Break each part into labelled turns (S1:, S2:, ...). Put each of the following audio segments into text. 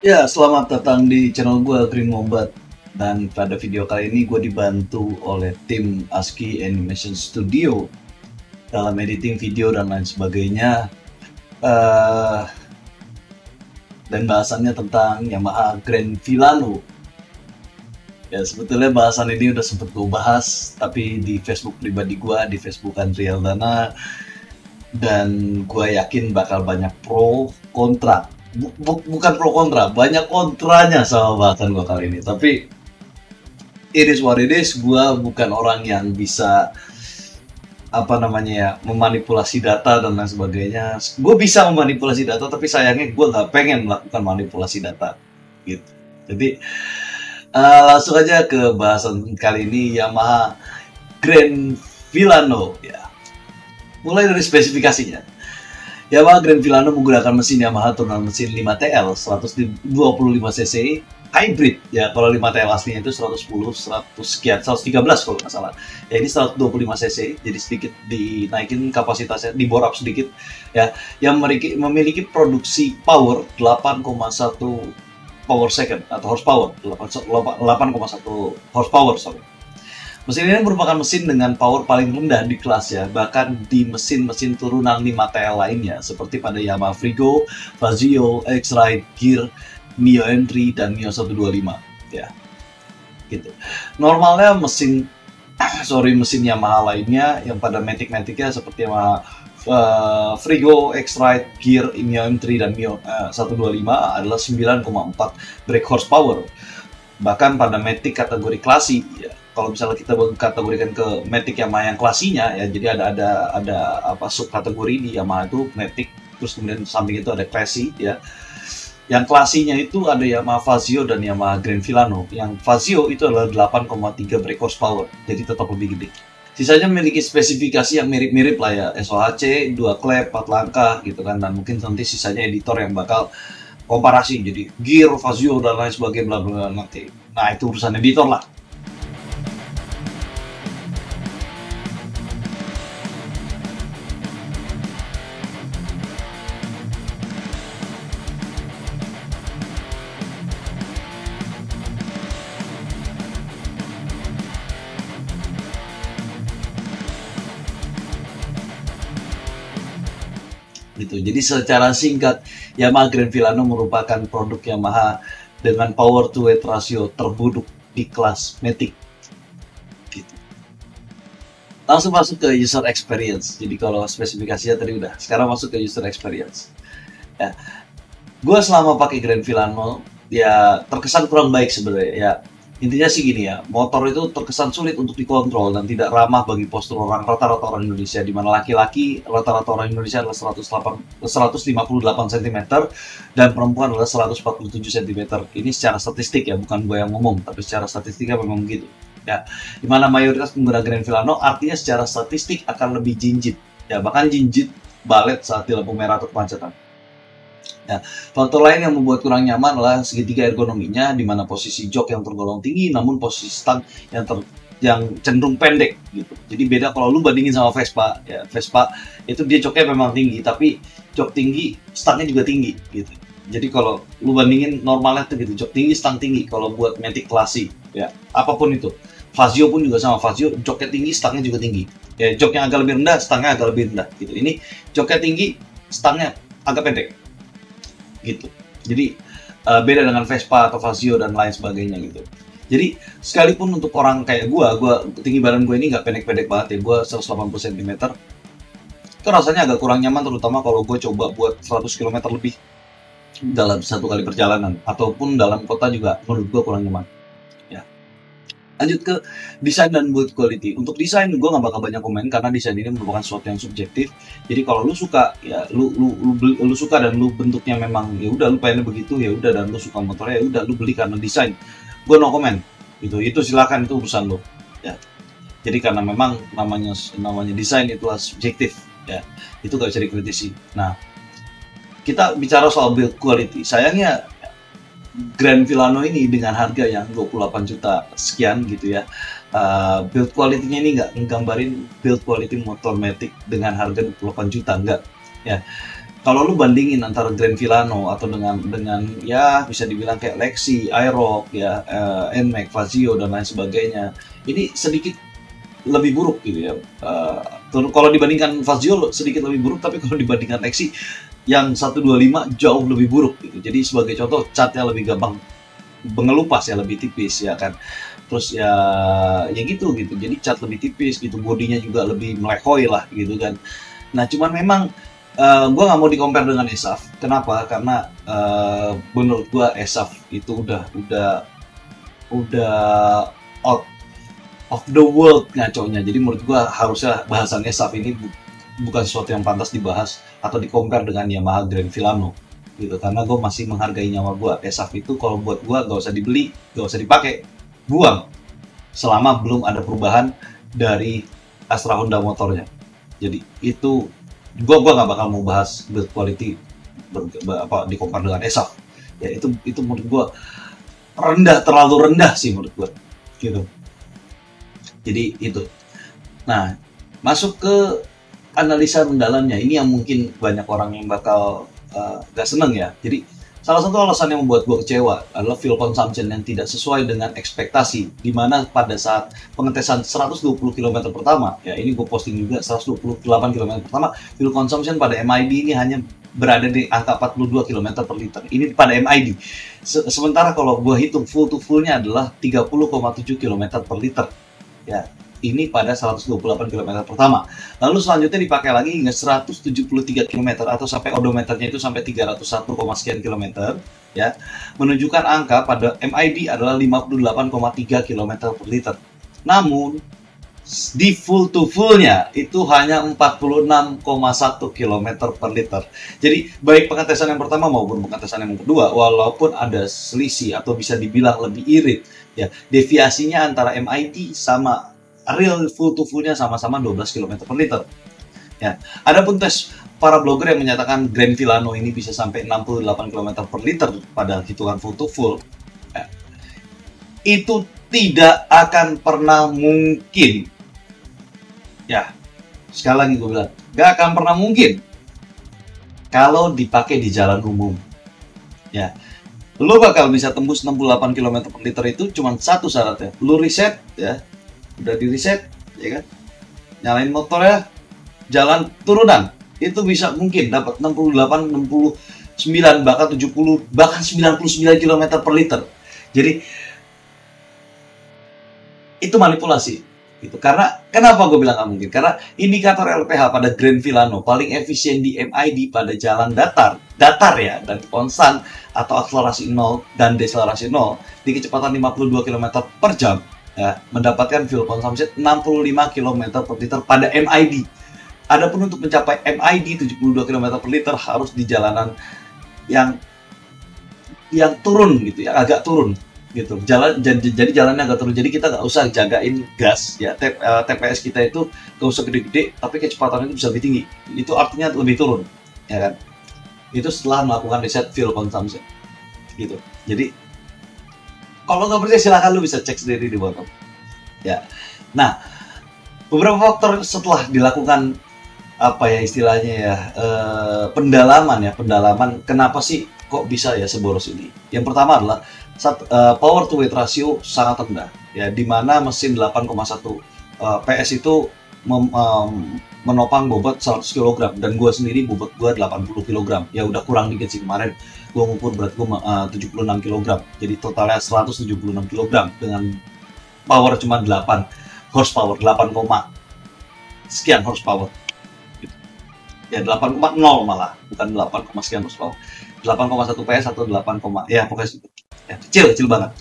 S1: Ya, selamat datang di channel gue Green Wombat. Dan pada video kali ini gue dibantu oleh tim ASCII Animation Studio dalam editing video dan lain sebagainya. Dan bahasannya tentang Yamaha Grand Filano. Ya, sebetulnya bahasan ini udah sempet gue bahas, tapi di Facebook pribadi gue, di Facebook Andriel Dana. Dan gue yakin bakal banyak pro kontra. Bukan pro kontra, banyak kontranya sama bahasan gue kali ini. Tapi it is what it is. Gue bukan orang yang bisa memanipulasi data dan lain sebagainya. Gue bisa memanipulasi data, tapi sayangnya gue nggak pengen melakukan manipulasi data gitu. Jadi langsung aja ke bahasan kali ini, Yamaha Grand Filano ya. Mulai dari spesifikasinya. Yamaha Grand Filano menggunakan mesin Yamaha turunan mesin 5TL 125cc hybrid ya. Kalau 5TL aslinya itu 110, 100 sekian, 113 kalau nggak salah. Ya ini 125cc, jadi sedikit dinaikin kapasitasnya, dibore up sedikit ya. Yang memiliki produksi power 8,1 power second atau horsepower, 8,1 horsepower sorry. Mesin ini merupakan mesin dengan power paling rendah di kelas ya, bahkan di mesin-mesin turunan 5TL lainnya seperti pada Yamaha Frigo, Fazio, X-Ride, Gear, Mio Entry, dan Mio 125 ya. Gitu. Normalnya mesin Yamaha lainnya yang pada matic-maticnya seperti Yamaha Frigo, X-Ride, Gear, Mio Entry, dan Mio 125 adalah 9,4 brake horsepower. Bahkan pada matic kategori klasi ya, kalau misalnya kita kategorikan ke matic Yamaha yang klasinya ya, jadi ada sub kategori di Yamaha itu matic, terus kemudian samping itu ada klasi ya. Yang klasinya itu ada Yamaha Fazio dan Yamaha Grand Filano. Yang Fazio itu adalah 8,3 brake horsepower, jadi tetap lebih gede. Sisanya memiliki spesifikasi yang mirip-mirip lah ya, SOHC, 2 klep, 4 langkah gitu kan, dan mungkin nanti sisanya editor yang bakal komparasi jadi Gear, Fazio, dan lain sebagainya bla bla nanti. Nah, itu urusan editor lah. Gitu. Jadi secara singkat, Yamaha Grand Filano merupakan produk Yamaha dengan power to weight ratio terburuk di kelas matic. Gitu. Langsung masuk ke user experience. Jadi kalau spesifikasinya tadi udah, sekarang masuk ke user experience. Ya, gue selama pakai Grand Filano ya terkesan kurang baik sebenarnya ya. Intinya sih gini ya, motor itu terkesan sulit untuk dikontrol dan tidak ramah bagi postur rata-rata orang Indonesia, di mana laki-laki rata-rata orang Indonesia adalah 158 cm dan perempuan adalah 147 cm. Ini secara statistik ya, bukan gue yang ngomong, tapi secara statistiknya memang begitu. Ya, di mana mayoritas pengguna Grand Filano artinya secara statistik akan lebih jinjit, ya bahkan jinjit balet saat di lampu merah atau kemacetan. Ya, faktor lain yang membuat kurang nyaman adalah segitiga ergonominya, di mana posisi jok yang tergolong tinggi, namun posisi stang yang cenderung pendek gitu. Jadi beda kalau lu bandingin sama Vespa, ya Vespa itu dia joknya memang tinggi, tapi jok tinggi, stangnya juga tinggi gitu. Jadi kalau lu bandingin normalnya tuh gitu, jok tinggi, stang tinggi. Kalau buat matic klasi, ya apapun itu, Fazio pun juga sama, Fazio joknya tinggi, stangnya juga tinggi. Ya joknya agak lebih rendah, stangnya agak lebih rendah gitu. Ini joknya tinggi, stangnya agak pendek. Gitu. Jadi beda dengan Vespa atau Fazio dan lain sebagainya gitu. Jadi sekalipun untuk orang kayak gue tinggi badan gue ini nggak pendek-pendek banget ya, gue 180 cm, itu rasanya agak kurang nyaman, terutama kalau gue coba buat 100 km lebih dalam satu kali perjalanan, ataupun dalam kota juga menurut gue kurang nyaman. Lanjut ke desain dan build quality. Untuk desain gue nggak bakal banyak komen karena desain ini merupakan sesuatu yang subjektif. Jadi kalau lu suka ya lu suka dan lu bentuknya memang ya udah lu pengennya begitu ya udah, dan lu suka motornya ya udah lu beli karena desain. Gue no comment. Itu silakan, itu urusan lu. Ya. Jadi karena memang namanya desain itulah subjektif ya. Itu gak bisa dikritisi. Nah, kita bicara soal build quality. Sayangnya Grand Filano ini dengan harga yang 28 juta sekian gitu ya, build quality-nya ini nggak nggambarin build quality motor matic dengan harga 28 juta, enggak ya. kalau lu bandingin antara Grand Vilano atau dengan ya bisa dibilang kayak Lexi, Aerox ya, NMAX, Fazio dan lain sebagainya, ini sedikit lebih buruk gitu ya. Kalau dibandingkan Fazio sedikit lebih buruk, tapi kalau dibandingkan Lexi yang 125 jauh lebih buruk gitu. Jadi sebagai contoh, catnya lebih gampang mengelupas ya, lebih tipis ya kan. Terus ya gitu. Jadi cat lebih tipis gitu, bodinya juga lebih melehoy lah gitu kan. Nah cuman memang gue nggak mau di-compare dengan ESAF. Kenapa? Karena menurut gue ESAF itu udah out of the world ngaconya. Jadi menurut gue harusnya bahasan ESAF ini bukan sesuatu yang pantas dibahas atau di-compare dengan Yamaha Grand Vilano gitu. Karena gue masih menghargai nyawa gue. ESAF itu kalau buat gue gak usah dibeli, gak usah dipakai, buang selama belum ada perubahan dari Astra Honda motornya. Jadi itu gue nggak bakal mau bahas build quality di-compare dengan ESAF. Ya itu menurut gue terlalu rendah sih menurut gue gitu. Jadi itu. Nah, masuk ke analisa mendalamnya. Ini yang mungkin banyak orang yang bakal gak seneng ya. Jadi salah satu alasan yang membuat gue kecewa adalah fuel consumption yang tidak sesuai dengan ekspektasi. Dimana pada saat pengetesan 120 km pertama, ya ini gue posting juga, 128 km pertama, fuel consumption pada MID ini hanya berada di angka 42 km per liter. Ini pada MID. Sementara kalau gue hitung full to fullnya adalah 30,7 km per liter. Ya, ini pada 128 km pertama. Lalu selanjutnya dipakai lagi hingga 173 km atau sampai odometernya itu sampai 301, sekian kilometer ya. Menunjukkan angka pada MID adalah 58,3 km per liter. Namun di full to fullnya itu hanya 46,1 km per liter. Jadi baik pengetesan yang pertama maupun pengetesan yang kedua, walaupun ada selisih atau bisa dibilang lebih irit ya, deviasinya antara MID sama real full to fullnya sama-sama 12 km per liter. Ya, adapun tes para blogger yang menyatakan Grand Vilano ini bisa sampai 68 km per liter pada hitungan full to full, ya, itu tidak akan pernah mungkin. Ya, sekali lagi gue bilang, gak akan pernah mungkin kalau dipakai di jalan umum. Ya, lu bakal bisa tembus 68 km per liter itu cuma satu syaratnya, lu reset ya. Udah di reset ya kan, nyalain motornya, jalan turunan, itu bisa mungkin dapat 68, 69, bahkan 70, bahkan 99 km per liter. Jadi itu manipulasi gitu. Karena kenapa gue bilang nggak mungkin? Karena indikator LPH pada Grand Vilano paling efisien di MID pada jalan datar ya, dan konstan atau akselerasi 0 dan deselerasi 0 di kecepatan 52 km per jam. Ya, mendapatkan fuel consumption 65 km per liter pada MID. Adapun untuk mencapai MID 72 km per liter harus di jalanan yang turun gitu ya, agak turun gitu. Jadi jalannya agak turun. Jadi kita nggak usah jagain gas ya. TPS kita itu nggak usah gede-gede, tapi kecepatannya itu bisa lebih tinggi. Itu artinya lebih turun, ya kan? Itu setelah melakukan reset fuel consumption gitu. Jadi kalau nggak percaya silahkan lu bisa cek sendiri di bawah. Ya, nah beberapa faktor setelah dilakukan apa ya istilahnya ya pendalaman kenapa sih kok bisa ya seboros ini. Yang pertama adalah power to weight ratio sangat rendah ya, dimana mesin 8,1 PS itu menopang bobot 100 kg dan gue sendiri bobot gue 80 kg. Ya udah kurang dikit sih, kemarin gue ngukur berat gue 76 kg. Jadi totalnya 176 kg dengan power cuma 8 horsepower, 8, sekian horsepower. Ya 8,0 malah, bukan 8, sekian horsepower. 8,1 PS atau 8, ya pokoknya ya, kecil banget.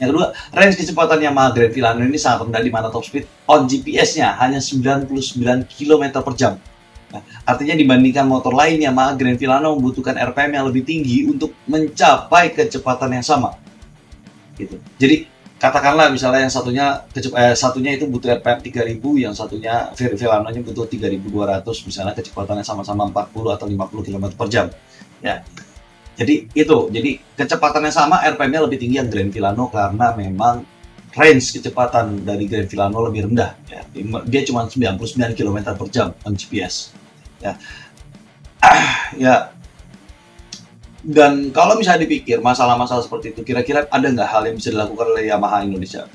S1: Yang kedua, range kecepatan Yamaha Grand Vilano ini sangat rendah, di mana top speed on GPS-nya hanya 99 km per jam. Nah, artinya dibandingkan motor lain, Yamaha Grand Vilano membutuhkan RPM yang lebih tinggi untuk mencapai kecepatan yang sama. Gitu. Jadi katakanlah misalnya yang satunya itu butuh RPM 3000, yang satunya Vilano-nya butuh 3200, misalnya kecepatannya sama-sama 40 atau 50 km per jam. Ya. Jadi kecepatannya sama, RPM-nya lebih tinggi yang Grand Vilano karena memang range kecepatan dari Grand Vilano lebih rendah. Ya. Dia cuma 99 km per jam on GPS. Ya. Ya, dan kalau misalnya dipikir masalah-masalah seperti itu, kira-kira ada nggak hal yang bisa dilakukan oleh Yamaha Indonesia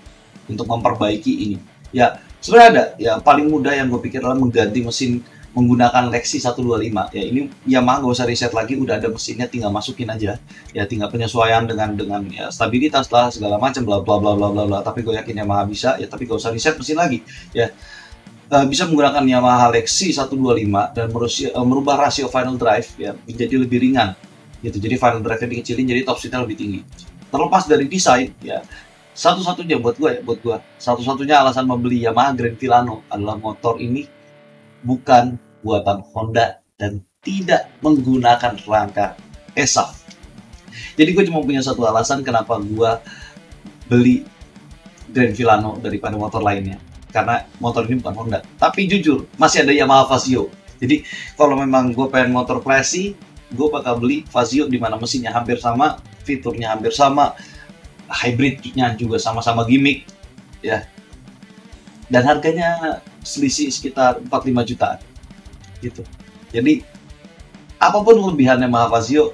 S1: untuk memperbaiki ini? Ya, sebenarnya ada. Ya, paling mudah yang gue pikir adalah mengganti mesin menggunakan Lexi 125. Ya, ini Yamaha nggak usah riset lagi, udah ada mesinnya, tinggal masukin aja. Ya, tinggal penyesuaian dengan ya, stabilitas lah, segala macam, bla bla bla bla bla bla. Tapi gue yakin Yamaha bisa, ya tapi nggak usah riset mesin lagi. Ya, bisa menggunakan Yamaha Lexi 125 dan merubah rasio final drive ya menjadi lebih ringan gitu. Jadi final drive-nya dikecilin, jadi top speed-nya lebih tinggi. Terlepas dari desain ya, satu-satunya buat gue, satu-satunya alasan membeli Yamaha Grand Filano adalah motor ini bukan buatan Honda dan tidak menggunakan rangka ESAF. Jadi gue cuma punya satu alasan kenapa gue beli Grand Filano daripada motor lainnya, karena motor ini bukan Honda. Tapi jujur, masih ada Yamaha Fazio. Jadi kalau memang gue pengen motor classy, gue bakal beli Fazio, di mana mesinnya hampir sama, fiturnya hampir sama, hybridnya juga sama-sama gimmick, ya. Dan harganya selisih sekitar 45 jutaan, gitu. Jadi apapun kelebihannya Yamaha Fazio,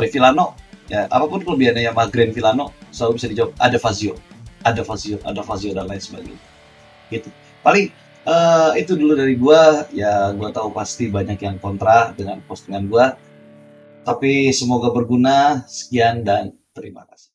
S1: Filano, ya apapun kelebihannya Yamaha Grand Filano, selalu bisa dijawab ada Fazio, dan lain sebagainya. Gitu. Paling itu dulu dari gua. Ya gua tahu pasti banyak yang kontra dengan postingan gua, tapi semoga berguna. Sekian dan terima kasih.